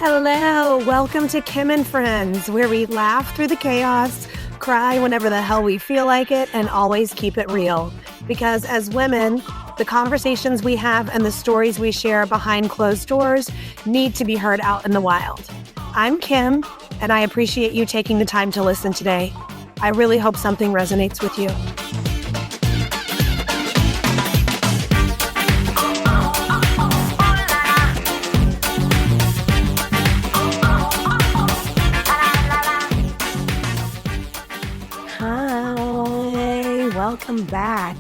Hello, welcome to Kim and Friends, where we laugh through the chaos, cry whenever the hell we feel like it, and always keep it real. Because as women, the conversations we have and the stories we share behind closed doors need to be heard out in the wild. I'm Kim, and I appreciate you taking the time to listen today. I really hope something resonates with you. Welcome back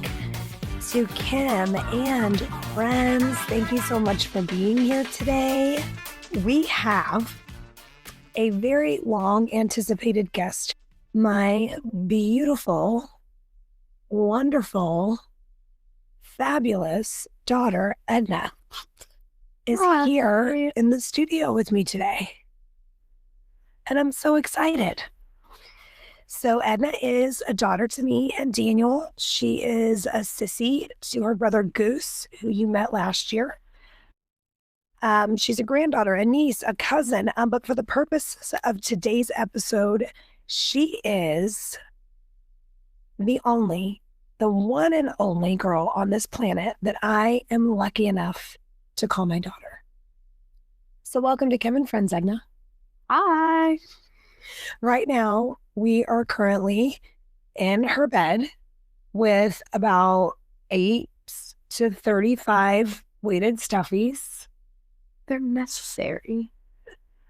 to Kim and Friends. Thank you so much for being here today. We have a very long anticipated guest. My beautiful, wonderful, fabulous daughter, Edna, is here in the studio with me today. And I'm so excited. So Edna is a daughter to me and Daniel. She is a sissy to her brother Goose, who you met last year. She's a granddaughter, a niece, a cousin. But for the purposes of today's episode, she is the one and only girl on this planet that I am lucky enough to call my daughter. So welcome to Kim and Friends, Edna. Hi. Right now, we are currently in her bed with about 8 to 35 weighted stuffies. They're necessary.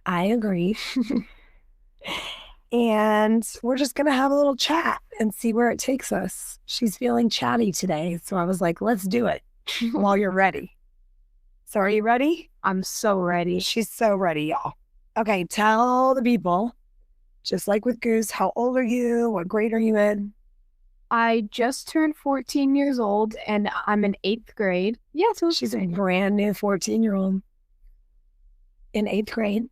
I agree. And we're just going to have a little chat and see where it takes us. She's feeling chatty today, so I was like, let's do it while you're ready. So are you ready? I'm so ready. She's so ready, y'all. Okay, tell the people, just like with Goose, how old are you? What grade are you in? I just turned 14 years old and I'm in 8th grade. Yeah, so she's a brand new 14-year-old in 8th grade.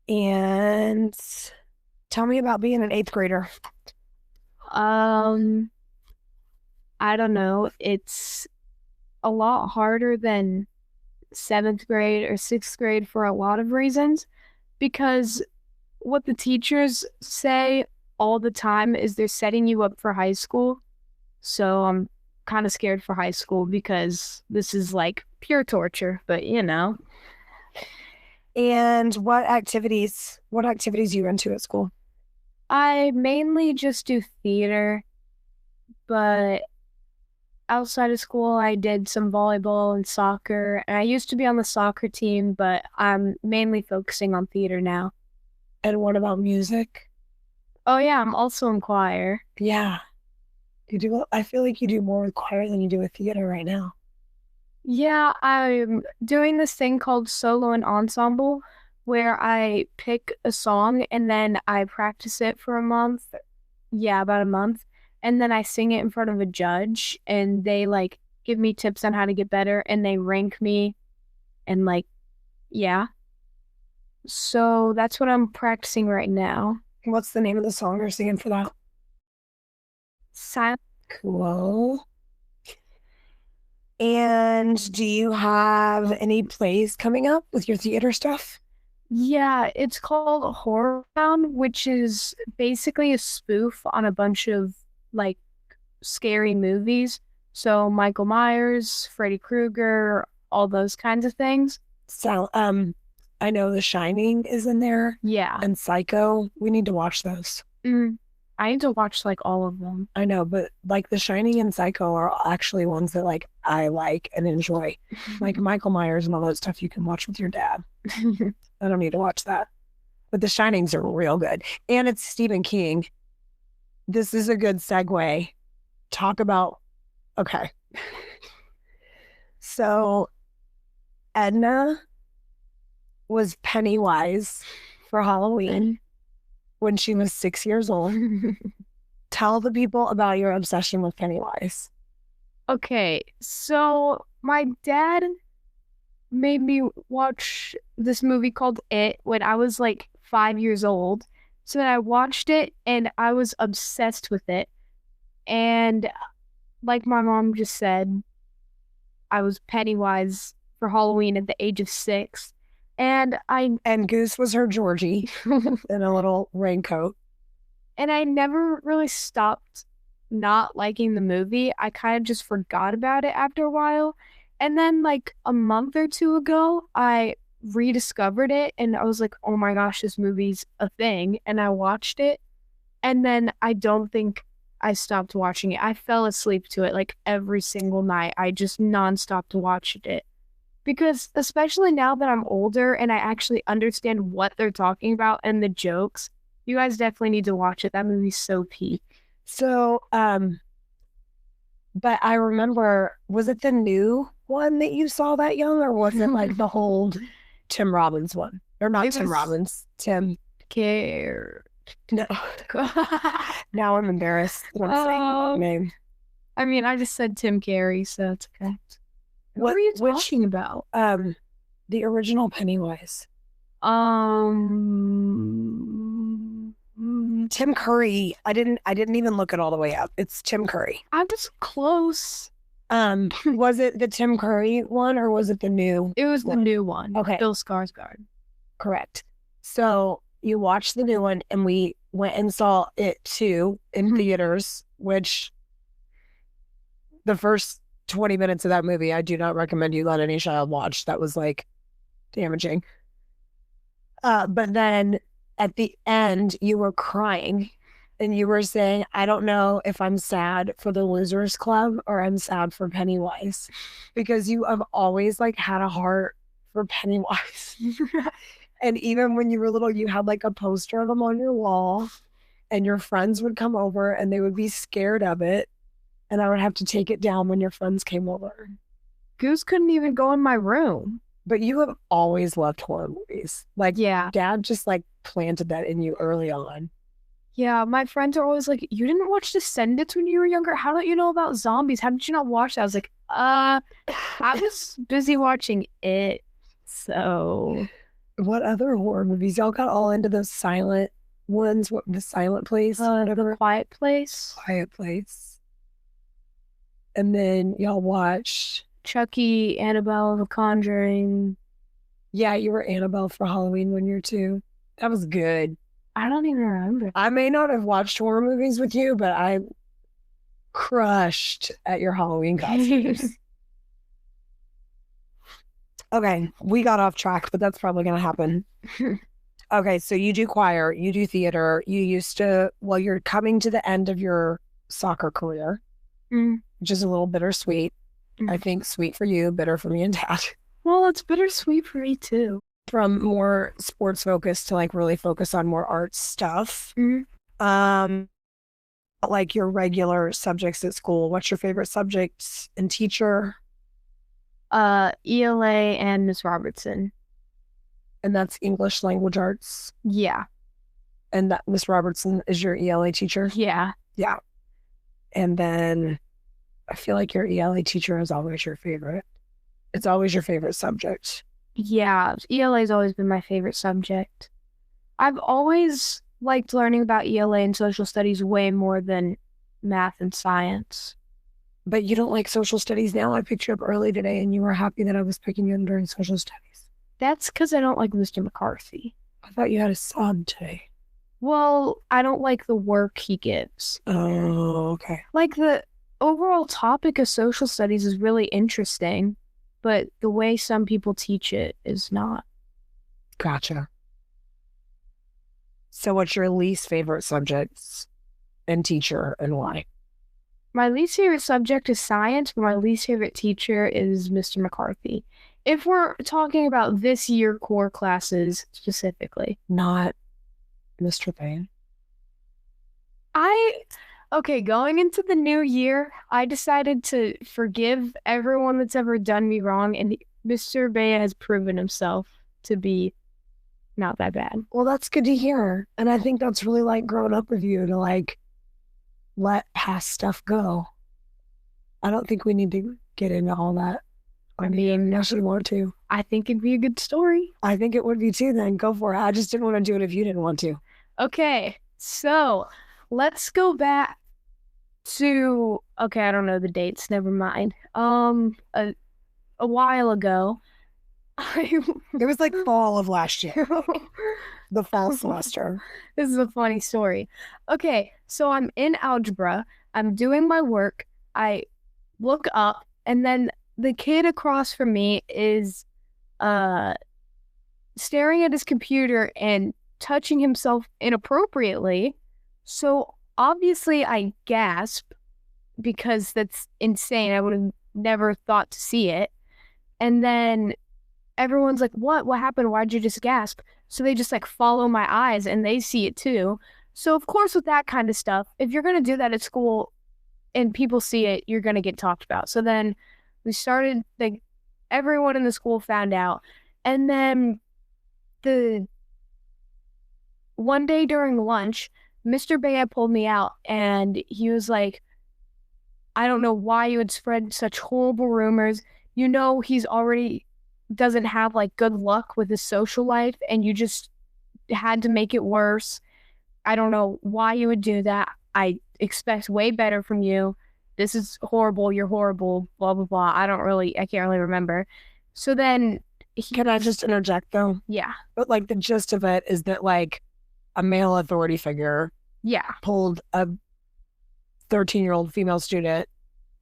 And tell me about being an 8th grader. I don't know. It's a lot harder than 7th grade or 6th grade for a lot of reasons, because what the teachers say all the time is they're setting you up for high school. So I'm kind of scared for high school because this is like pure torture, but you know. And what activities you into at school? I mainly just do theater, but outside of school, I did some volleyball and soccer. And I used to be on the soccer team, but I'm mainly focusing on theater now. And what about music? Oh yeah, I'm also in choir. Yeah. I feel like you do more with choir than you do with theater right now. Yeah, I'm doing this thing called solo and ensemble, where I pick a song and then I practice it for a month. Yeah, about a month. And then I sing it in front of a judge and they like give me tips on how to get better and they rank me and like, yeah. So that's what I'm practicing right now. What's the name of the song you're singing for that? Silent. Cool. And do you have any plays coming up with your theater stuff? Yeah, it's called Horror Town, which is basically a spoof on a bunch of like scary movies. So Michael Myers, Freddy Krueger, all those kinds of things. So, I know The Shining is in there. Yeah. And Psycho. We need to watch those. I need to watch like all of them. I know, but like The Shining and Psycho are actually ones that like I like and enjoy. Like Michael Myers and all that stuff you can watch with your dad. I don't need to watch that. But The Shinings are real good. And it's Stephen King. This is a good segue. Talk about, okay. So Edna was Pennywise for Halloween when she was 6 years old. Tell the people about your obsession with Pennywise. Okay, so my dad made me watch this movie called It when I was like 5 years old. So then I watched it and I was obsessed with it. And like my mom just said, I was Pennywise for Halloween at the age of 6. And Goose was her Georgie in a little raincoat. And I never really stopped not liking the movie. I kind of just forgot about it after a while. And then, like a month or two ago, I rediscovered it and I was like, oh my gosh, this movie's a thing. And I watched it. And then I don't think I stopped watching it. I fell asleep to it like every single night. I just nonstop watched it. Because especially now that I'm older and I actually understand what they're talking about and the jokes, you guys definitely need to watch it. That movie's so peak. So, but I remember, was it the new one that you saw that young, or was it like the old Tim Robbins one? Or not Tim Robbins, Tim Care. No. Now I'm embarrassed that I'm saying that name. I mean, I just said Tim Carey, so it's okay. What are you talking about? The original Pennywise. Tim Curry. I didn't even look it all the way up. It's Tim Curry. I was close. Was it the Tim Curry one or was it the new? It was the new one. Okay. Bill Skarsgård. Correct. So you watched the new one and we went and saw it too in theaters, which the first 20 minutes of that movie, I do not recommend you let any child watch. That was like damaging. But then at the end, you were crying and you were saying, I don't know if I'm sad for the Losers Club or I'm sad for Pennywise, because you have always like had a heart for Pennywise. And even when you were little, you had like a poster of him on your wall and your friends would come over and they would be scared of it. And I would have to take it down when your friends came over. Goose couldn't even go in my room. But you have always loved horror movies. Like, yeah, Dad just like planted that in you early on. Yeah, my friends are always like, you didn't watch Descendants when you were younger? How don't you know about zombies? How did you not watch that? I was like, I was busy watching it. So what other horror movies? Y'all got all into those silent ones. What, The Silent Place? The Quiet Place. Quiet Place. And then y'all watched Chucky, Annabelle, The Conjuring. Yeah, you were Annabelle for Halloween one year too. That was good. I don't even remember. I may not have watched horror movies with you, but I crushed at your Halloween costumes. Okay, we got off track, but that's probably going to happen. Okay, so you do choir, you do theater, you used to, well, you're coming to the end of your soccer career, which is a little bittersweet. I think sweet for you, bitter for me and Dad. Well, it's bittersweet for me too. From more sports focus to like really focus on more art stuff. Like your regular subjects at school, what's your favorite subjects and teacher? ELA and Miss Robertson. And that's English language arts? Yeah. And that Miss Robertson is your ELA teacher? Yeah. Yeah. And then I feel like your ELA teacher is always your favorite. It's always your favorite subject. Yeah, ELA has always been my favorite subject. I've always liked learning about ELA and social studies way more than math and science. But you don't like social studies now? I picked you up early today and you were happy that I was picking you up during social studies. That's because I don't like Mr. McCarthy. I thought you had a sub today. Well, I don't like the work he gives. Oh, okay. Like the overall topic of social studies is really interesting, but the way some people teach it is not. Gotcha. So what's your least favorite subjects and teacher and why? My least favorite subject is science, but my least favorite teacher is Mr. McCarthy. If we're talking about this year core classes specifically. Not Mr. Payne. Okay, going into the new year, I decided to forgive everyone that's ever done me wrong, and Mr. Bea has proven himself to be not that bad. Well, that's good to hear. And I think that's really like growing up with you to like let past stuff go. I don't think we need to get into all that. I mean, unless you want to. I think it'd be a good story. I think it would be too, then go for it. I just didn't want to do it if you didn't want to. Okay, so let's go back to, I don't know the dates, never mind. A while ago, It was like fall of last year, the fall semester. This is a funny story. Okay, so I'm in algebra. I'm doing my work. I look up, and then the kid across from me is uh staring at his computer and touching himself inappropriately. So obviously I gasp because that's insane. I would have never thought to see it. And then everyone's like, "What? What happened? Why'd you just gasp?" So they just like follow my eyes and they see it too. So of course with that kind of stuff, if you're gonna do that at school and people see it, you're gonna get talked about. So then we started like everyone in the school found out. And then the one day during lunch, Mr. Baya pulled me out and he was like, "I don't know why you would spread such horrible rumors. You know, he's already doesn't have like good luck with his social life and you just had to make it worse. I don't know why you would do that. I expect way better from you. This is horrible. You're horrible, blah, blah, blah." I can't really remember. So then Can I just interject though? yeah. But like the gist of it is that like a male authority figure Yeah. pulled a 13-year-old female student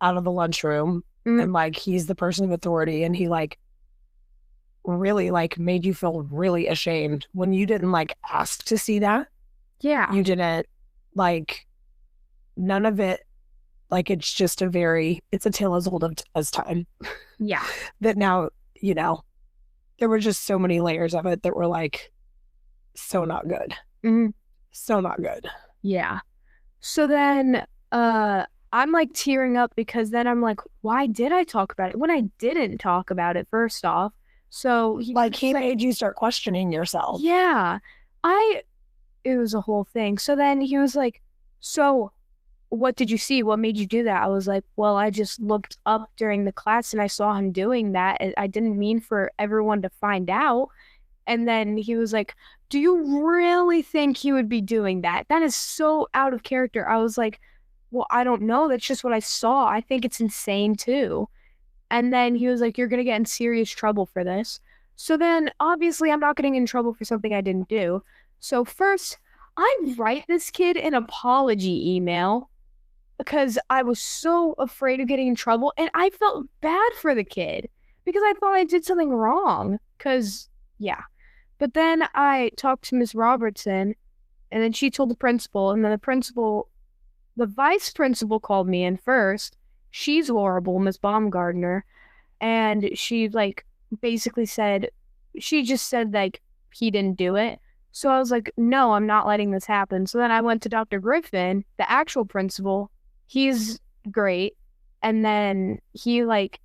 out of the lunchroom and like he's the person of authority and he like really like made you feel really ashamed when you didn't like ask to see that. Yeah. You didn't like none of it. Like it's just it's a tale as old as time. Yeah. That now, you know, there were just so many layers of it that were like so not good. So not good. Yeah. So then I'm like tearing up because then I'm like, why did I talk about it when I didn't talk about it first off? So he made you start questioning yourself. Yeah. It was a whole thing. So then he was like, "So what did you see? What made you do that?" I was like, "Well, I just looked up during the class and I saw him doing that. I didn't mean for everyone to find out." And then he was like, "Do you really think he would be doing that? That is so out of character." I was like, "Well, I don't know. That's just what I saw. I think it's insane too." And then he was like, "You're going to get in serious trouble for this." So then obviously I'm not getting in trouble for something I didn't do. So first, I write this kid an apology email because I was so afraid of getting in trouble. And I felt bad for the kid because I thought I did something wrong. Because, yeah. But then I talked to Miss Robertson and then she told the principal. And then the vice principal called me in first. She's horrible, Miss Baumgartner. And she like basically said, she just said like he didn't do it. So I was like, "No, I'm not letting this happen." So then I went to Dr. Griffin, the actual principal. He's great. And then he like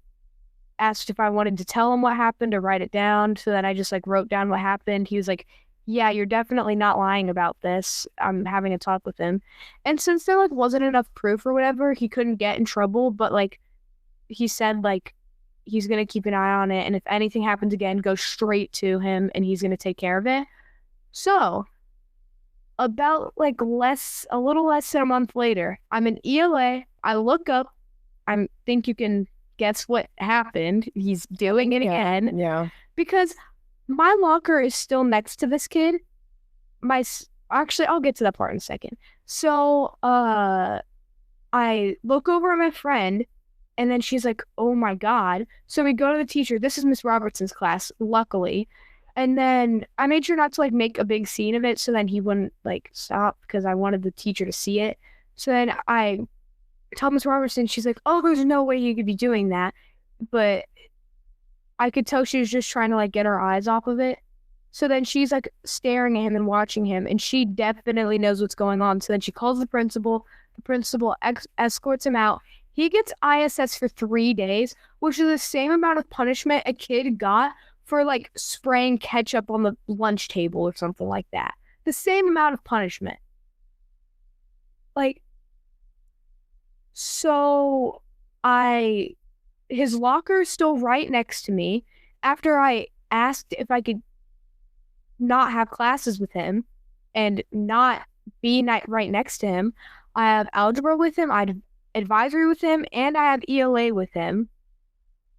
asked if I wanted to tell him what happened or write it down. So then I just like wrote down what happened. He was like, "Yeah, you're definitely not lying about this. I'm having a talk with him." And since there like wasn't enough proof or whatever, he couldn't get in trouble. But like he said like he's going to keep an eye on it. And if anything happens again, go straight to him and he's going to take care of it. So about like a little less than a month later, I'm in ELA. I look up. I think you can guess what happened. He's doing it again. Yeah. Because my locker is still next to this kid. Actually, I'll get to that part in a second. So, I look over at my friend, and then she's like, "Oh my God." So we go to the teacher. This is Miss Robertson's class, luckily. And then I made sure not to like make a big scene of it so then he wouldn't like stop because I wanted the teacher to see it. So then I told Miss Robertson, she's like, "Oh, there's no way you could be doing that." But I could tell she was just trying to like get her eyes off of it. So then she's like staring at him and watching him and she definitely knows what's going on. So then she calls the principal. The principal escorts him out. He gets ISS for 3 days, which is the same amount of punishment a kid got for like spraying ketchup on the lunch table or something like that. The same amount of punishment. Like, so his locker is still right next to me. After I asked if I could not have classes with him and not be right next to him, I have algebra with him, I have advisory with him, and I have ELA with him.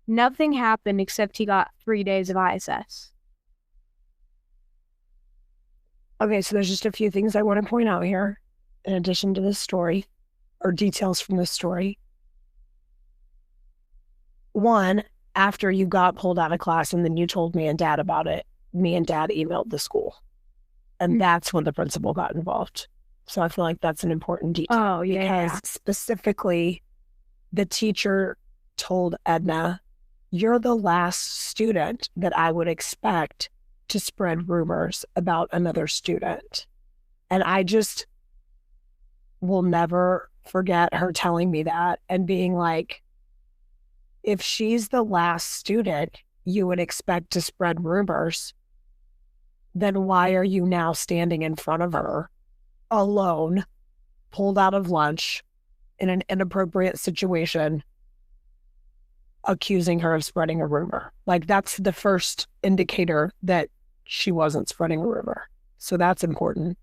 Nothing happened except he got 3 days of ISS. Okay, so there's just a few things I want to point out here in addition to this story, or details from this story. One, after you got pulled out of class and then you told me and Dad about it, me and Dad emailed the school. And that's when the principal got involved. So I feel like that's an important detail. Oh, yeah. Because specifically, the teacher told Edna, you're the last student that I would expect to spread rumors about another student. And I just will never forget her telling me that and being like, if she's the last student you would expect to spread rumors, then why are you now standing in front of her alone, pulled out of lunch in an inappropriate situation, accusing her of spreading a rumor? Like, that's the first indicator that she wasn't spreading a rumor. So that's important.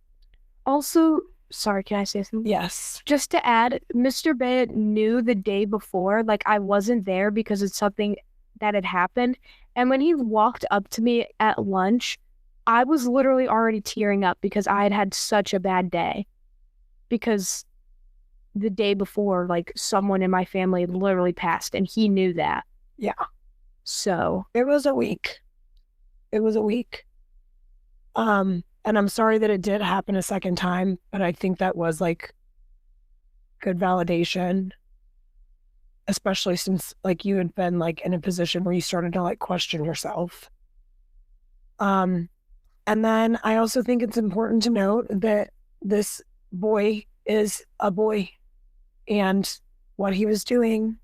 Also, sorry, can I say something? Yes. Just to add, Mr. Bennett knew the day before, like I wasn't there because it's something that had happened. And when he walked up to me at lunch, I was literally already tearing up because I had had such a bad day. Because the day before, like someone in my family had literally passed and he knew that. Yeah. So. It was a week. It was a week. And I'm sorry that it did happen a second time, but I think that was like good validation, especially since like you had been like in a position where you started to like question yourself. And then I also think it's important to note that this boy is a boy and what he was doing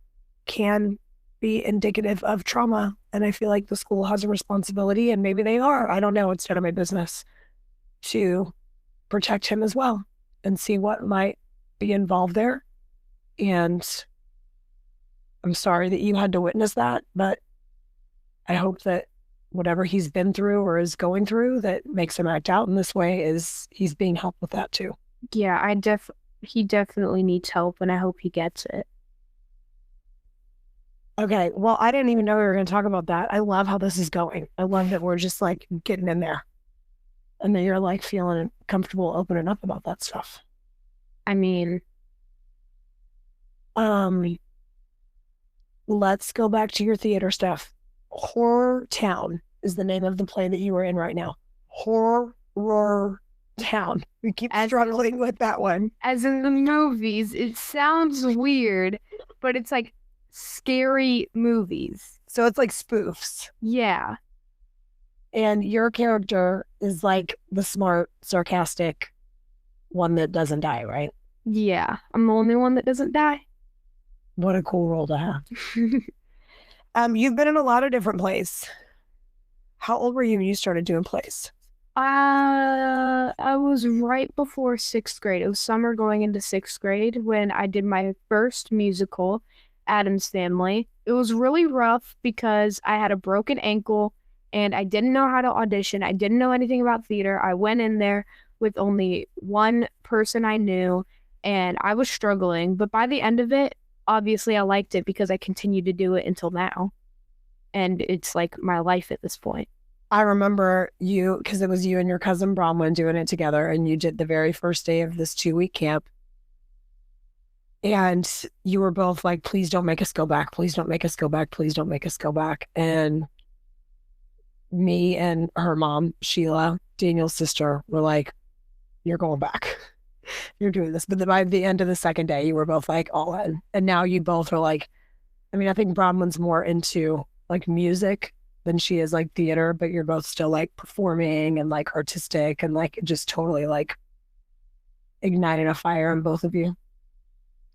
can be indicative of trauma. And I feel like the school has a responsibility, and maybe they are, I don't know, it's none of my business, to protect him as well and see what might be involved there. And I'm sorry that you had to witness that, but I hope that whatever he's been through or is going through that makes him act out in this way is he's being helped with that too. Yeah, he definitely needs help, and I hope he gets it. Okay, well, I didn't even know we were going to talk about that. I love how this is going. I love that we're just like getting in there. And then you're like feeling comfortable opening up about that stuff. I mean, let's go back to your theater stuff. Horror Town is the name of the play that you were in right now. Horror Town. We keep struggling with that one. As in the movies, it sounds weird, but it's like scary movies. So it's like spoofs. Yeah. And your character is like the smart, sarcastic one that doesn't die, right? Yeah. I'm the only one that doesn't die. What a cool role to have. You've been in a lot of different plays. How old were you when you started doing plays? I was right before 6th grade. It was summer going into 6th grade when I did my first musical, Addams Family. It was really rough because I had a broken ankle and I didn't know how to audition. I didn't know anything about theater. I went in there with only one person I knew and I was struggling. But by the end of it, obviously I liked it because I continued to do it until now. And it's like my life at this point. I remember you, because it was you and your cousin Bronwyn doing it together, and you did the very first day of this 2-week camp. And you were both like, please don't make us go back. Please don't make us go back. Please don't make us go back. And me and her mom, Sheila, Daniel's sister, were like, you're going back. You're doing this. But by the end of the second day, you were both like all in. And now you both are like, I mean, I think Bronwyn's more into like music than she is like theater, but you're both still like performing and like artistic and like just totally like igniting a fire in both of you.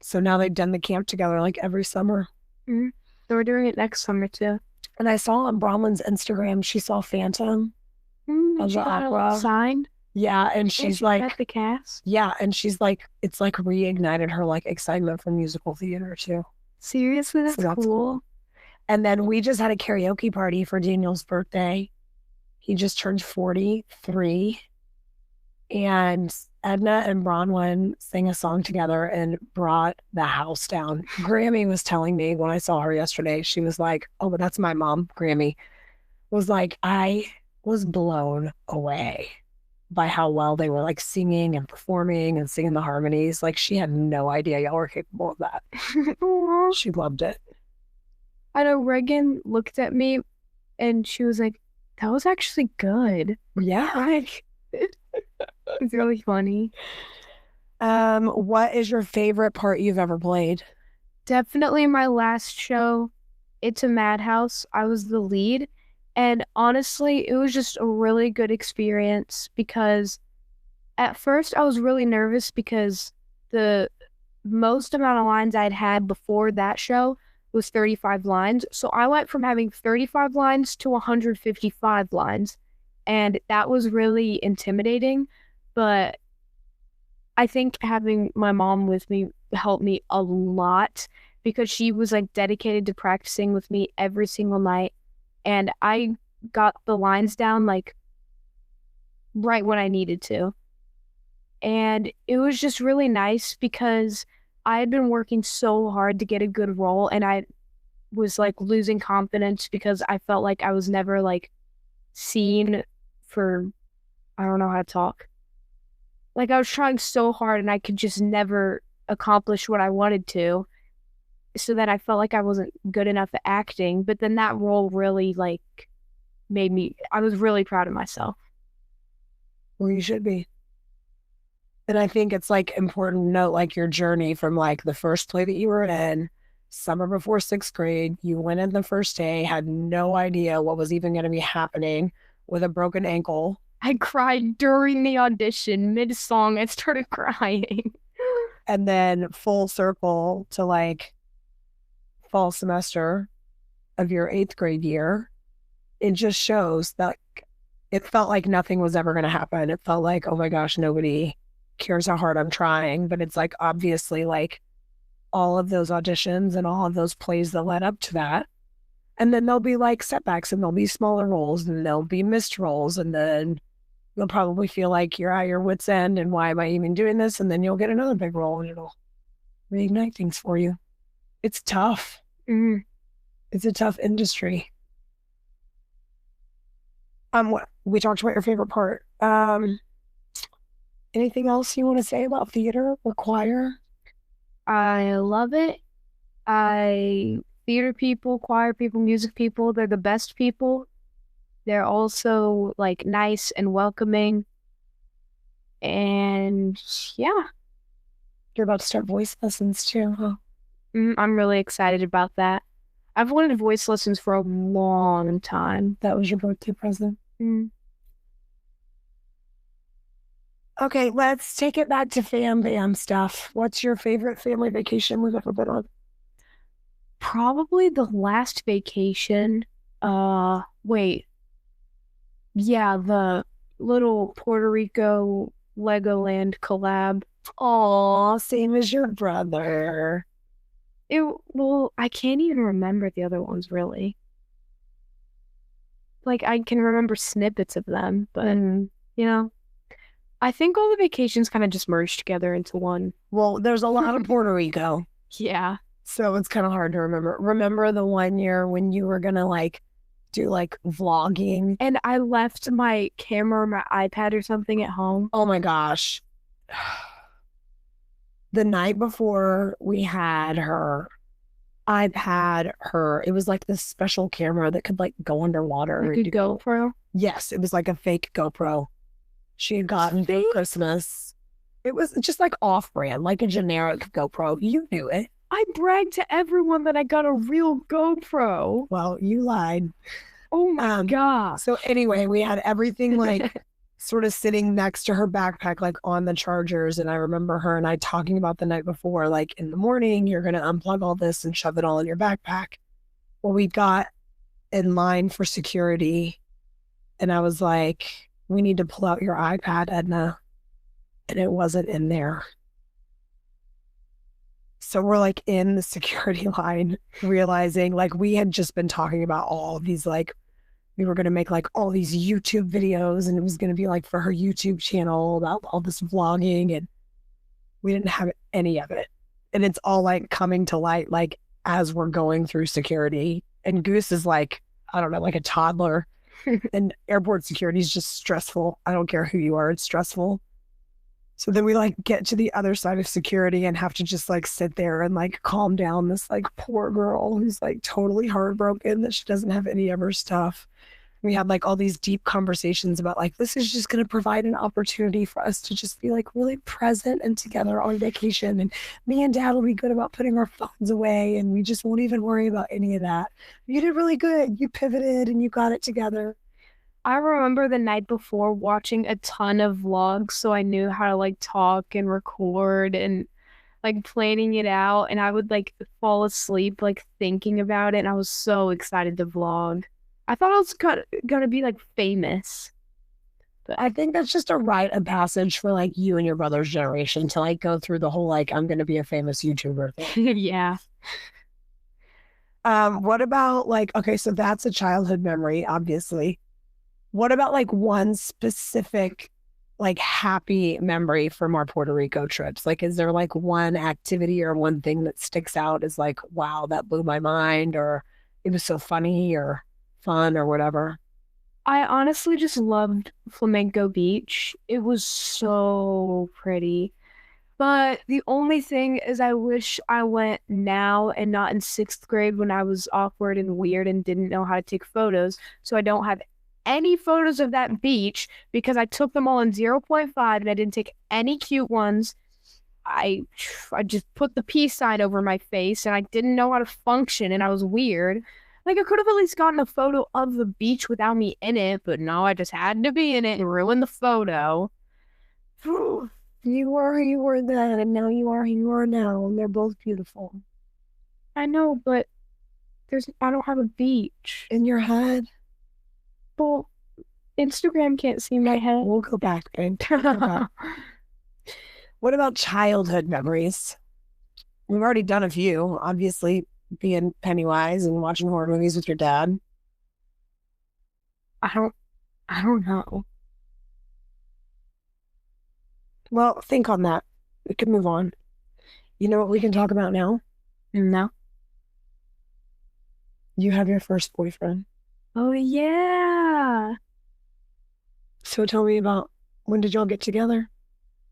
So now they've done the camp together like every summer. Mm-hmm. So we're doing it next summer too. And I saw on Bronwyn's Instagram, she saw Phantom of the opera signed. Yeah, and she's like met the cast. Yeah, and she's like, it's like reignited her like excitement for musical theater too. Seriously, that's cool. And then we just had a karaoke party for Daniel's birthday. He just turned 43. And Edna and Bronwyn sang a song together and brought the house down. Grammy was telling me when I saw her yesterday, she was like, oh, but that's my mom, Grammy, was like, I was blown away by how well they were like singing and performing and singing the harmonies. Like she had no idea y'all were capable of that. She loved it. I know Reagan looked at me and she was like, that was actually good. Yeah. It's really funny. What is your favorite part you've ever played? Definitely my last show, It's a Madhouse. I was the lead. And honestly, it was just a really good experience because at first I was really nervous because the most amount of lines I'd had before that show was 35 lines. So I went from having 35 lines to 155 lines. And that was really intimidating. But I think having my mom with me helped me a lot because she was like dedicated to practicing with me every single night. And I got the lines down like right when I needed to. And it was just really nice because I had been working so hard to get a good role and I was like losing confidence because I felt like I was never like seen for, I don't know how to talk. Like I was trying so hard and I could just never accomplish what I wanted to. So that I felt like I wasn't good enough at acting. But then that role really like made me, I was really proud of myself. Well, you should be. And I think it's like important to note like your journey from like the first play that you were in, summer before sixth grade. You went in the first day, had no idea what was even going to be happening with a broken ankle. I cried during the audition, mid-song. I started crying. And then full circle to like fall semester of your eighth grade year. It just shows that it felt like nothing was ever going to happen. It felt like, oh my gosh, nobody cares how hard I'm trying. But it's like, obviously, like all of those auditions and all of those plays that led up to that. And then there'll be like setbacks and there'll be smaller roles and there'll be missed roles. And then you'll probably feel like you're at your wit's end and why am I even doing this? And then you'll get another big role and it'll reignite things for you. It's tough. Mm. It's a tough industry. We talked about your favorite part. Anything else you want to say about theater or choir? I love it. Theater people, choir people, music people, they're the best people. They're also like nice and welcoming. And yeah. You're about to start voice lessons too, huh? I'm really excited about that. I've wanted voice lessons for a long time. That was your birthday present. Okay, let's take it back to fam bam stuff. What's your favorite family vacation we've ever been on? Probably the last vacation. Wait. Yeah, the little Puerto Rico Legoland collab. Aw, same as your brother. Well, I can't even remember the other ones really. Like I can remember snippets of them, but you know, I think all the vacations kind of just merged together into one. Well, there's a lot of Puerto Rico. Yeah. So it's kind of hard to remember. Remember the one year when you were gonna like do like vlogging? And I left my camera or my iPad or something at home. Oh my gosh. The night before we had her, it was like this special camera that could like go underwater. Like a GoPro? Yes, it was like a fake GoPro. She had gotten for Christmas. It was just like off-brand, like a generic GoPro. You knew it. I bragged to everyone that I got a real GoPro. Well, you lied. Oh my God. So anyway, we had everything like sort of sitting next to her backpack, like on the chargers. And I remember her and I talking about the night before, like in the morning, you're going to unplug all this and shove it all in your backpack. Well, we got in line for security and I was like, we need to pull out your iPad, Edna. And it wasn't in there. So we're like in the security line, realizing like we had just been talking about all of these like we were going to make like all these YouTube videos, and it was going to be like for her YouTube channel about all this vlogging, and we didn't have any of it. And it's all like coming to light like as we're going through security. And Goose is like, I don't know, like a toddler. And airport security is just stressful. I don't care who you are, it's stressful. So then we like get to the other side of security and have to just like sit there and like calm down this like poor girl who's like totally heartbroken that she doesn't have any of her stuff. We had like all these deep conversations about like, this is just going to provide an opportunity for us to just be like really present and together on vacation. And me and dad will be good about putting our phones away, and we just won't even worry about any of that. You did really good. You pivoted and you got it together. I remember the night before watching a ton of vlogs, so I knew how to like talk and record and like planning it out. And I would like fall asleep like thinking about it. And I was so excited to vlog. I thought I was gonna be like famous. But I think that's just a rite of passage for like you and your brother's generation to like go through the whole like, I'm going to be a famous YouTuber thing. Yeah. What about like, okay, so that's a childhood memory, obviously. What about like one specific like happy memory from our Puerto Rico trips? Like, is there like one activity or one thing that sticks out as like, wow, that blew my mind, or it was so funny or fun or whatever? I honestly just loved Flamenco Beach. It was so pretty. But the only thing is, I wish I went now and not in sixth grade when I was awkward and weird and didn't know how to take photos. So I don't have any photos of that beach because I took them all in 0.5 and I didn't take any cute ones. I I just put the peace sign over my face and I didn't know how to function and I was weird. Like I could have at least gotten a photo of the beach without me in it, but no, I just had to be in it and ruin the photo. You were who you were then, and now you are who you are now, and they're both beautiful. I know, but I don't have a beach. In your head? Well, Instagram can't see my head. We'll go back, babe. We'll go back. What about childhood memories? We've already done a few, obviously, being Pennywise and watching horror movies with your dad. I don't know. Well, think on that. We can move on. You know what we can talk about now? No. You have your first boyfriend. Oh yeah. So tell me about, when did y'all get together?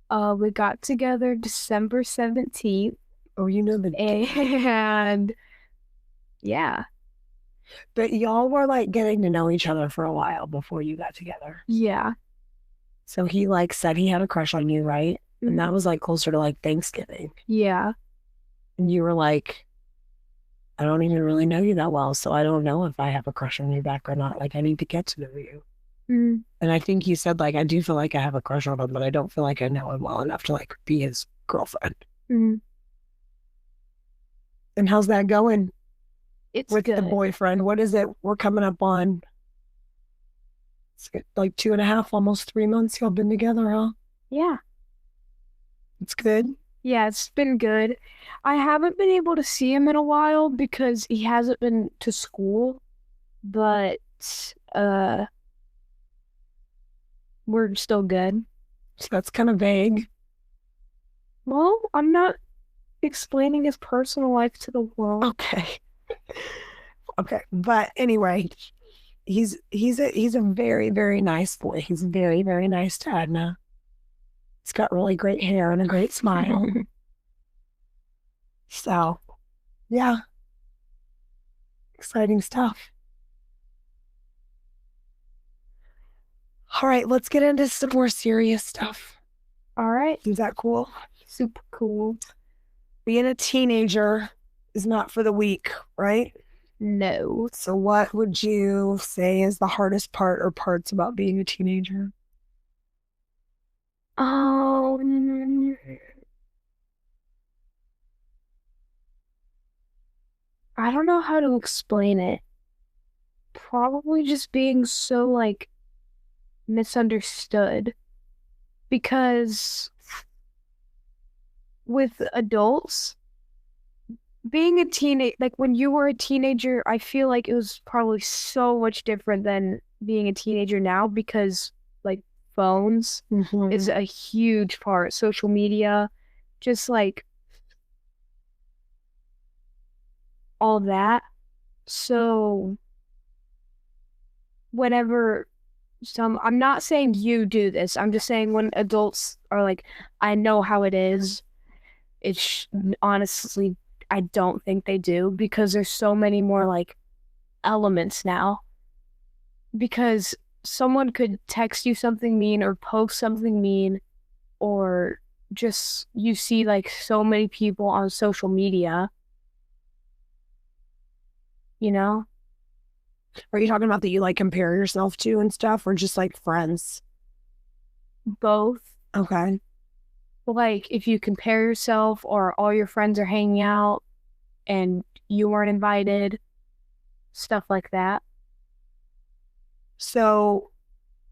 We got together December 17th. Oh, you know the date. And yeah. But y'all were like getting to know each other for a while before you got together. Yeah. So he like said he had a crush on you, right? And that was like closer to like Thanksgiving. Yeah. And you were like, I don't even really know you that well, so I don't know if I have a crush on you back or not. Like, I need to get to know you. And I think you said, like, I do feel like I have a crush on him, but I don't feel like I know him well enough to, like, be his girlfriend. And how's that going? It's with good. The boyfriend? What is it? We're coming up on like 2.5, almost 3 months y'all been together, huh? Yeah. It's good. Yeah, it's been good. I haven't been able to see him in a while because he hasn't been to school, but we're still good. So that's kind of vague. Well, I'm not explaining his personal life to the world. Okay. Okay. But anyway, he's a very, very nice boy. He's very, very nice to Edna. He's got really great hair and a great smile. So, yeah. Exciting stuff. All right, let's get into some more serious stuff. All right. Is that cool? Super cool. Being a teenager is not for the weak, right? No. So what would you say is the hardest part or parts about being a teenager? Oh, I don't know how to explain it. Probably just being so like misunderstood because with adults, being a teenage, like when you were a teenager, I feel like it was probably so much different than being a teenager now because like phones is a huge part. Social media, just like all that. So whenever I'm not saying you do this, I'm just saying when adults are like, I know how it is. It's honestly, I don't think they do because there's so many more like elements now. Because someone could text you something mean or post something mean, or just you see like so many people on social media, you know? Are you talking about that you like compare yourself to and stuff, or just like friends? Both. Okay. Like if you compare yourself or all your friends are hanging out and you weren't invited, stuff like that. So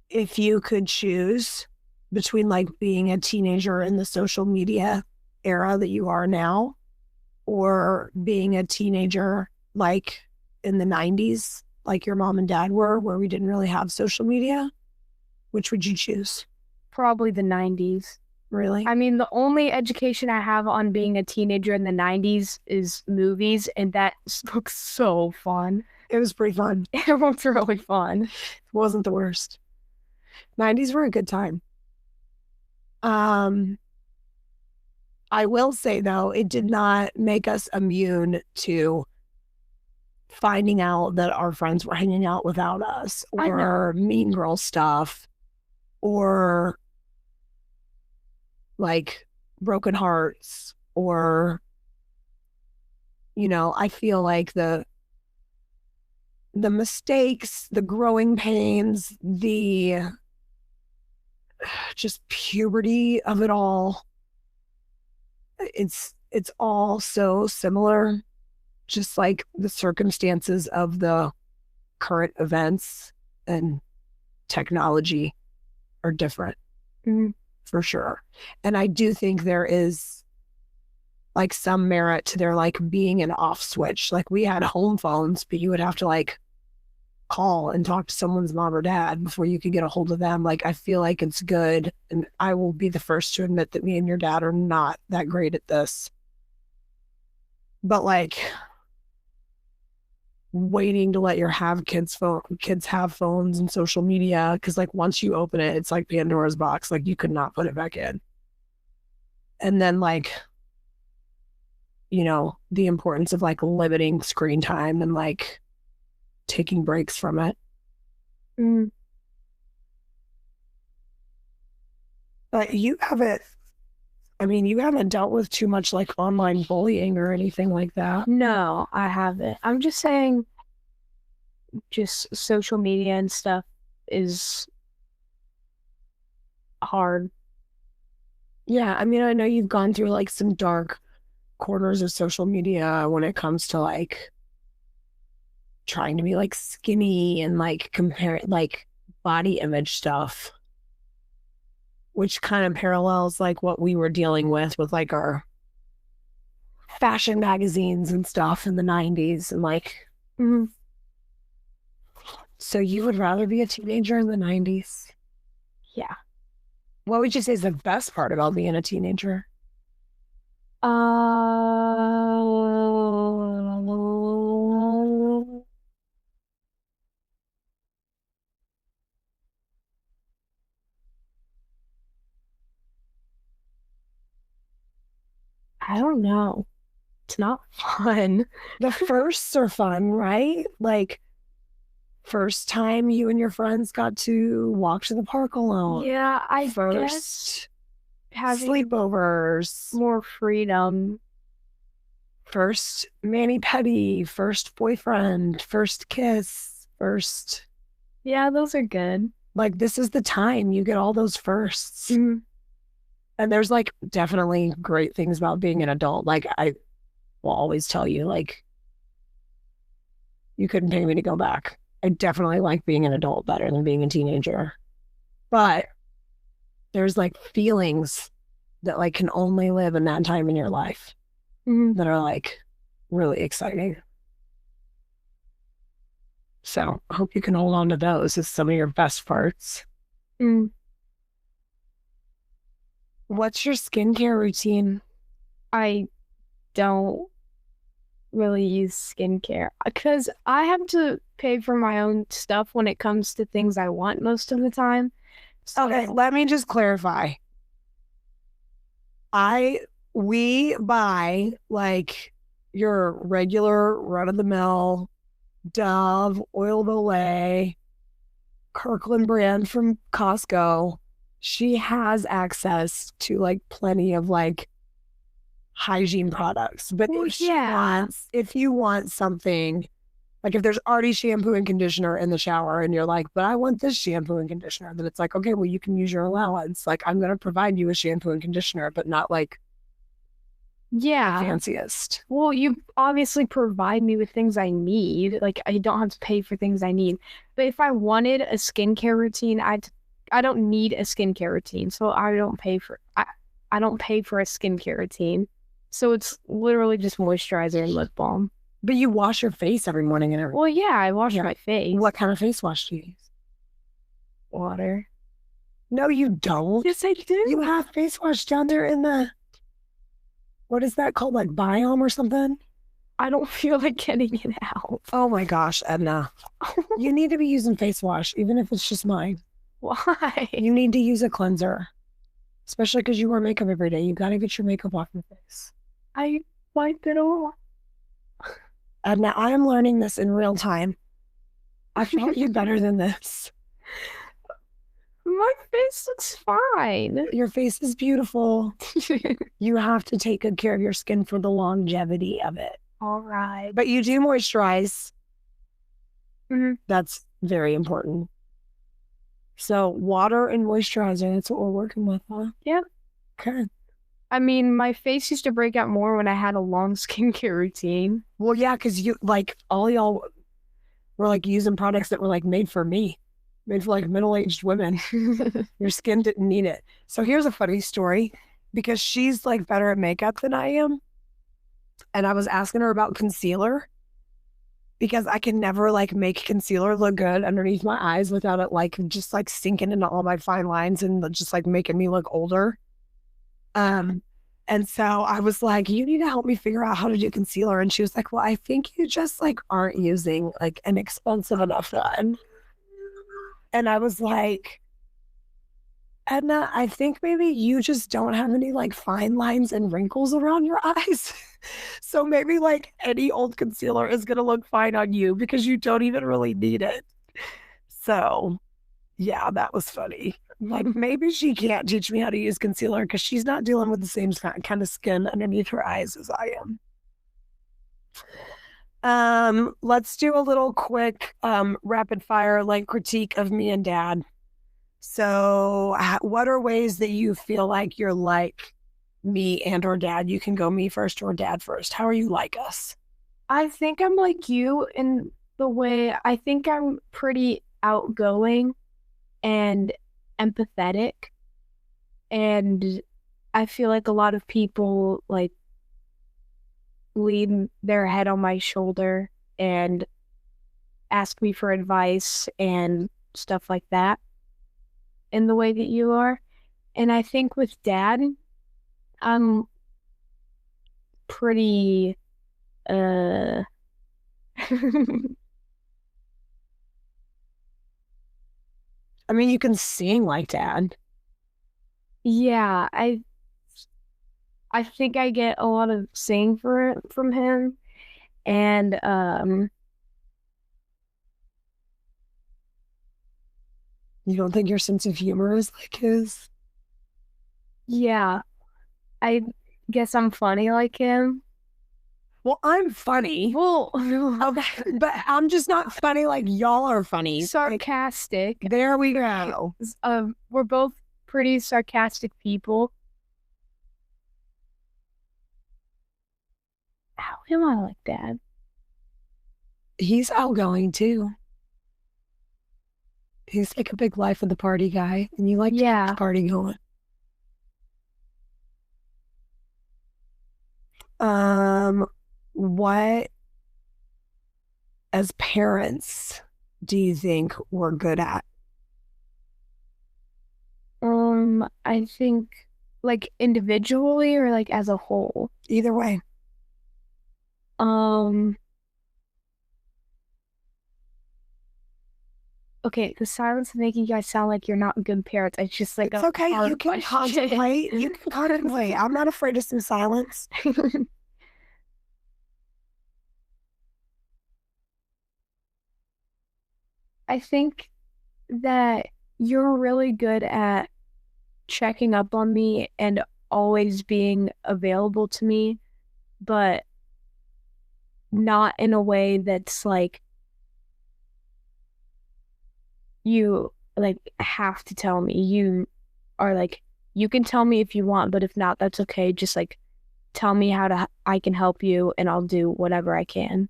if you could choose between like being a teenager in the social media era that you are now, or being a teenager like in the 90s, like your mom and dad were, where we didn't really have social media, which would you choose? Probably the 90s. Really? I mean, the only education I have on being a teenager in the 90s is movies, and that looks so fun. It was pretty fun. It was really fun. It wasn't the worst. 90s were a good time. I will say though, it did not make us immune to finding out that our friends were hanging out without us, or mean girl stuff, or like broken hearts, or I feel like the mistakes, the growing pains, the just puberty of it all, it's all so similar. Just like the circumstances of the current events and technology are different. For sure. And I do think there is like some merit to there like being an off switch. Like we had home phones, but you would have to like call and talk to someone's mom or dad before you could get a hold of them. Like I feel like it's good. And I will be the first to admit that me and your dad are not that great at this. But like waiting to let your kids have phones and social media, because like once you open it, it's like Pandora's box. Like you could not put it back in. And then like the importance of like limiting screen time and like taking breaks from it. But you haven't dealt with too much like online bullying or anything like that. No, I haven't. I'm just saying, just social media and stuff is hard. Yeah, I mean, I know you've gone through like some dark corners of social media when it comes to like trying to be like skinny and like compare like body image stuff, which kind of parallels like what we were dealing with like our fashion magazines and stuff in the 90s and like So you would rather be a teenager in the 90s? Yeah. What would you say is the best part about being a teenager? I don't know. It's not fun. The firsts are fun, right? Like first time you and your friends got to walk to the park alone. Yeah, I First guess having sleepovers, more freedom. first mani-pedi, first boyfriend, first kiss, first. Yeah, those are good. Like this is the time you get all those firsts. And there's like definitely great things about being an adult. Like I will always tell you, like, you couldn't pay me to go back. I definitely like being an adult better than being a teenager. But there's like feelings that like can only live in that time in your life that are like really exciting. So I hope you can hold on to those as some of your best parts. Mm, What's your skincare routine? I don't really use skincare because I have to pay for my own stuff when it comes to things I want most of the time. Okay, let me just clarify. We buy like your regular run-of-the-mill Dove, Oil of Olay, Kirkland brand from Costco. She has access to like plenty of like hygiene products. But if you want something, like if there's already shampoo and conditioner in the shower and you're like, but I want this shampoo and conditioner, then it's like, okay, well, you can use your allowance. Like I'm going to provide you a shampoo and conditioner, but not like fanciest. Well, you obviously provide me with things I need. Like I don't have to pay for things I need. But if I wanted a skincare routine, I don't need a skincare routine. So I don't pay for a skincare routine. So it's literally just moisturizer and lip balm. But you wash your face every morning and everything. Well, yeah, I wash my face. What kind of face wash do you use? Water. No, you don't. Yes, I do. You have face wash down there in the, what is that called? Like biome or something? I don't feel like getting it out. Oh my gosh, Edna. You need to be using face wash, even if it's just mine. Why? You need to use a cleanser, especially because you wear makeup every day. You got to get your makeup off your face. I wipe it off. Edna, I am learning this in real time. I felt you better than this. My face looks fine. Your face is beautiful. You have to take good care of your skin for the longevity of it. All right. But you do moisturize. Mm-hmm. That's very important. So water and moisturizer, that's what we're working with, huh? Yeah. Okay. I mean, my face used to break out more when I had a long skincare routine. Well, yeah, because you like all y'all were like using products that were like made for me, made for like middle-aged women. Your skin didn't need it. So here's a funny story because she's like better at makeup than I am. And I was asking her about concealer because I can never like make concealer look good underneath my eyes without it like just like sinking into all my fine lines and just like making me look older. And so I was like, you need to help me figure out how to do concealer. And she was like, well, I think you just like aren't using like an expensive enough one. And I was like, Edna, I think maybe you just don't have any like fine lines and wrinkles around your eyes. So maybe like any old concealer is going to look fine on you because you don't even really need it. So yeah, that was funny. Like maybe she can't teach me how to use concealer because she's not dealing with the same kind of skin underneath her eyes as I am. Let's do a little quick rapid fire like critique of me and Dad. So what are ways that you feel like you're like me and or Dad? You can go me first or Dad first. How are you like us? I think I'm like you in the way I think I'm pretty outgoing and empathetic. And I feel like a lot of people like lean their head on my shoulder and ask me for advice and stuff like that in the way that you are. And I think with Dad, I'm pretty I mean, you can sing like Dad. yeah, I think I get a lot of sing from him. And You don't think your sense of humor is like his? yeah, I guess I'm funny like him. Well, I'm funny. Well, okay, but I'm just not funny like y'all are funny. Sarcastic. Like, there we go. We're both pretty sarcastic people. How am I like Dad? He's outgoing too. He's like a big life of the party guy, and you like to keep the party going. what, as parents, do you think we're good at? I think like individually or like as a whole. Either way. Um, okay, the silence is making you guys sound like you're not good parents. It's just like It's a okay. hard You can question. contemplate. You can contemplate. I'm not afraid of some silence. I think that you're really good at checking up on me and always being available to me, but not in a way that's like you like have to tell me. You are like you can tell me if you want, but if not, that's okay. Just like tell me how to I can help you and I'll do whatever I can.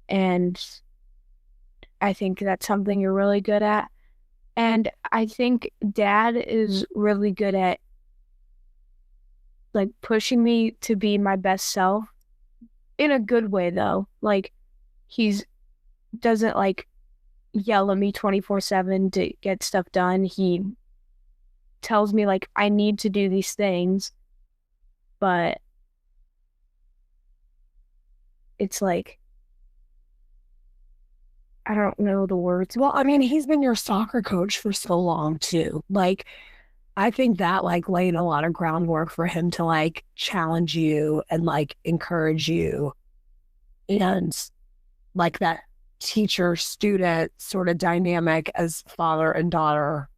And I think that's something you're really good at. And I think dad is really good at like pushing me to be my best self in a good way though. Like he's doesn't like yell at me 24/7 to get stuff done. He tells me like I need to do these things, but it's like I don't know the words. Well, I mean, he's been your soccer coach for so long too. Like, I think that like laid a lot of groundwork for him to like challenge you and like encourage you and like that teacher student sort of dynamic as father and daughter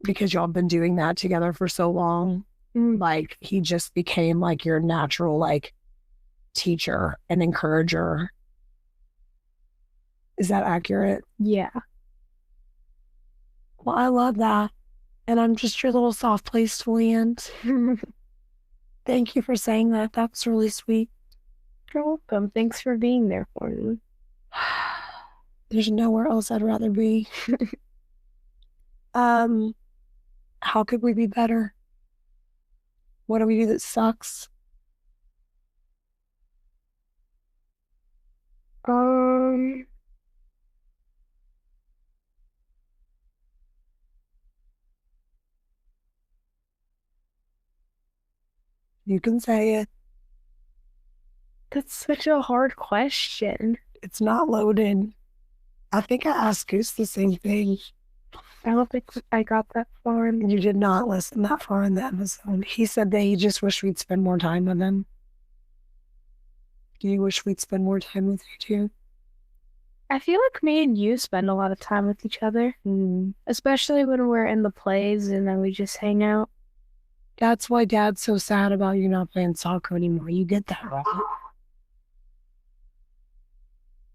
because y'all been doing that together for so long. Like he just became like your natural like teacher and encourager. Is that accurate? Yeah. Well, I love that. And I'm just your little soft place to land. Thank you for saying that. That's really sweet. You're welcome. Thanks for being there for me. There's nowhere else I'd rather be. How could we be better? What do we do that sucks? Um, You can say it. that's such a hard question. It's not loaded. I think I asked Goose the same thing. I don't think I got that far. You did not listen that far in the episode. He said that he just wished we'd spend more time with him. Do you wish we'd spend more time with you too? I feel like me and you spend a lot of time with each other, especially when we're in the plays and then we just hang out. That's why Dad's so sad about you not playing soccer anymore. You get that, right?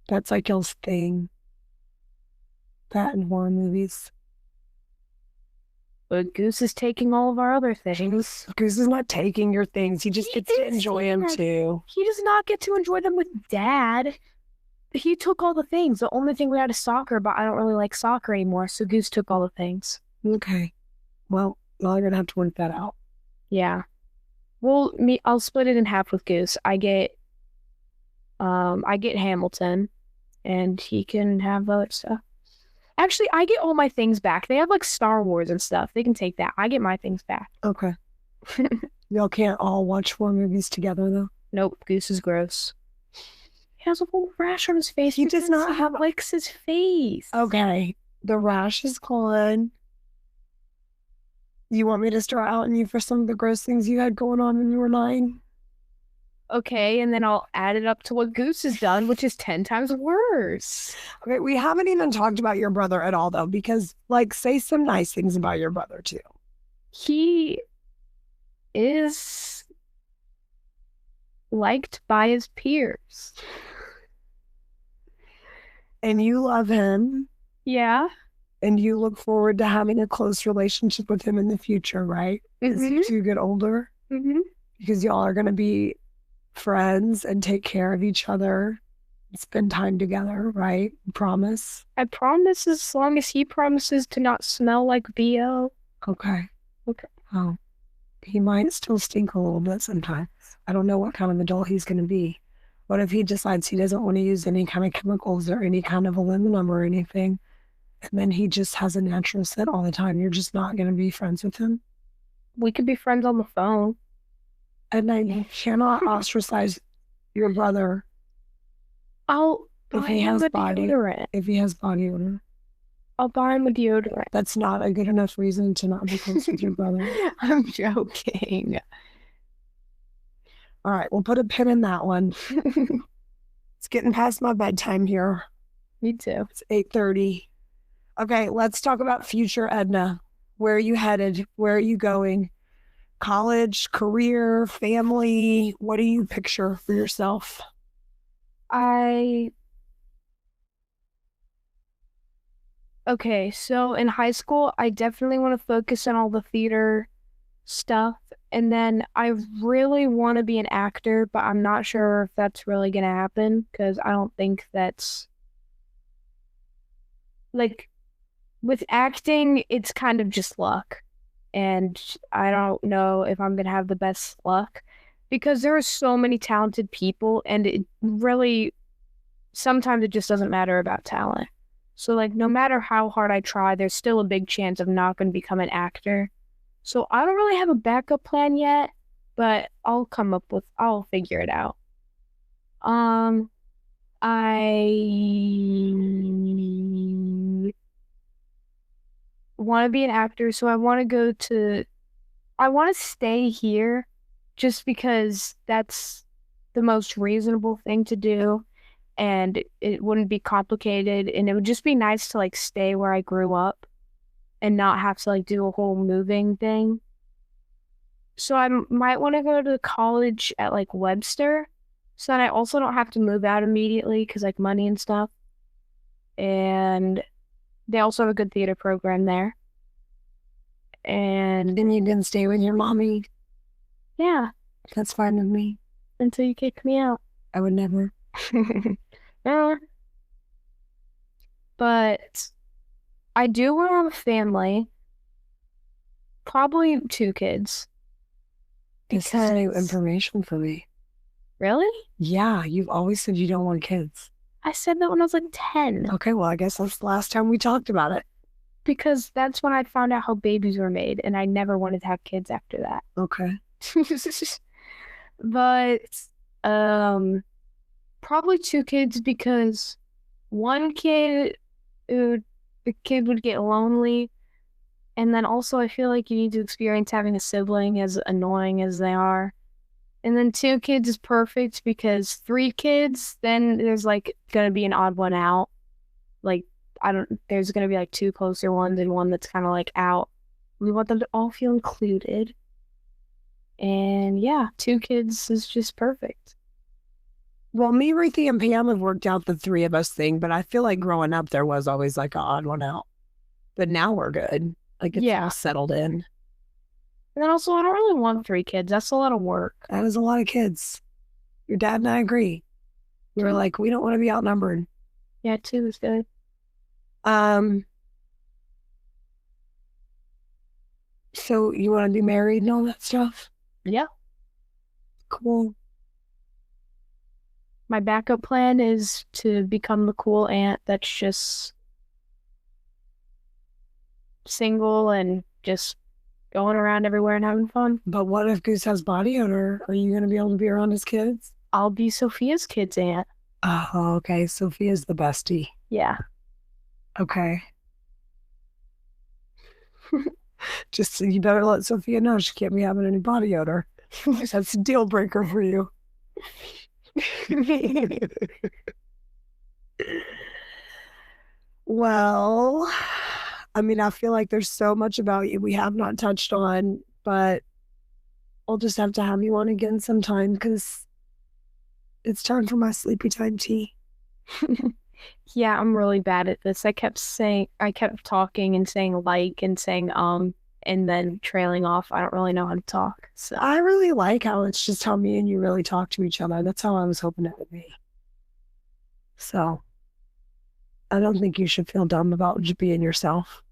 That's like y'all's thing. That and horror movies. But Goose is taking all of our other things. Goose is not taking your things. He just gets to enjoy them too. He does not get to enjoy them with Dad. He took all the things. The only thing we had is soccer, but I don't really like soccer anymore, so Goose took all the things. Okay. Well, y'all are gonna have to work that out. Yeah. Well, I'll split it in half with Goose. I get Hamilton, and he can have other stuff. Actually, I get all my things back. They have like Star Wars and stuff. They can take that. I get my things back. Okay. Y'all can't all watch 4 movies together though. Nope, Goose is gross. He has a whole rash on his face. He does not have licks his face. Okay. The rash is gone. You want me to start outing you for some of the gross things you had going on when you were 9? Okay, and then I'll add it up to what Goose has done, which is 10 times worse. Okay, we haven't even talked about your brother at all, though, because, like, say some nice things about your brother, too. He is liked by his peers. And you love him. Yeah. And you look forward to having a close relationship with him in the future, right? As you get older. Because y'all are going to be friends and take care of each other, spend time together, right? Promise? I promise as long as he promises to not smell like BO. Okay. Okay. Oh, he might still stink a little bit sometimes. I don't know what kind of adult he's going to be. What if he decides he doesn't want to use any kind of chemicals or any kind of aluminum or anything, and then he just has a natural scent all the time? You're just not going to be friends with him? We could be friends on the phone. And I cannot ostracize your brother if he has body odor. I'll buy him a deodorant. That's not a good enough reason to not be close with your brother. I'm joking. All right, we'll put a pin in that one. It's getting past my bedtime here. Me too. It's 8:30. Okay, let's talk about future Edna. Where are you headed? Where are you going? College, career, family? What do you picture for yourself? Okay, so in high school, I definitely want to focus on all the theater stuff. And then I really want to be an actor, but I'm not sure if that's really going to happen because I don't think that's like with acting, it's kind of just luck. And I don't know if I'm going to have the best luck because there are so many talented people, and it really sometimes it just doesn't matter about talent. So, like, no matter how hard I try, there's still a big chance I'm not going to become an actor. So I don't really have a backup plan yet, but I'll figure it out. I want to be an actor, so I want to stay here just because that's the most reasonable thing to do, and it wouldn't be complicated, and it would just be nice to like stay where I grew up and not have to like do a whole moving thing. So I might want to go to college at like Webster, so that I also don't have to move out immediately because like money and stuff. And they also have a good theater program there. And Then you can stay with your mommy. Yeah, That's fine with me. until you kick me out. I would never. But I do want to have a family, probably 2 kids. This is new information for me. Really? Yeah, you've always said you don't want kids. I said that when I was like 10. Okay, well, I guess that's the last time we talked about it. Because that's when I found out how babies were made, and I never wanted to have kids after that. Okay. But probably 2 kids because one kid, the kid would get lonely, and then also I feel like you need to experience having a sibling, as annoying as they are. And then 2 kids is perfect because 3 kids, then there's like gonna be an odd one out. Like there's gonna be like 2 closer ones and one that's kind of like out. We want them to all feel included. And yeah, 2 kids is just perfect. Well, me, Ruthie, and Pam have worked out the 3 of us thing, but I feel like growing up there was always like an odd one out. But now we're good. Like it's all settled in. And then also, I don't really want 3 kids. That's a lot of work. That is a lot of kids. Your dad and I agree. We were like, we don't want to be outnumbered. Yeah, 2 is good. So you want to be married and all that stuff? Yeah. Cool. My backup plan is to become the cool aunt that's just single and just going around everywhere and having fun. But what if Goose has body odor? Are you going to be able to be around his kids? I'll be Sophia's kid's aunt. Oh, okay. Sophia's the bestie. Yeah. Okay. Just you better let Sophia know she can't be having any body odor. That's a deal breaker for you. Well, I mean, I feel like there's so much about you we have not touched on, but I'll just have to have you on again sometime because it's time for my sleepy time tea. Yeah, I'm really bad at this. I kept talking and saying like and saying and then trailing off. I don't really know how to talk. So I really like how it's just how me and you really talk to each other. That's how I was hoping it would be. So I don't think you should feel dumb about just being yourself.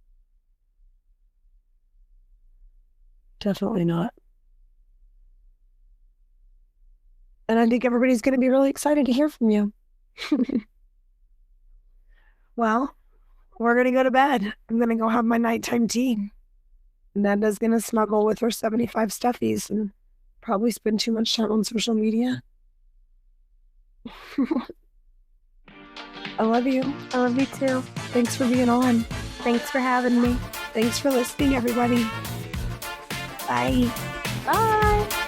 Definitely not. And I think everybody's going to be really excited to hear from you. Well, we're going to go to bed. I'm going to go have my nighttime tea. And Edna's going to snuggle with her 75 stuffies and probably spend too much time on social media. I love you. I love you too. Thanks for being on. Thanks for having me. Thanks for listening, everybody. Bye. Bye.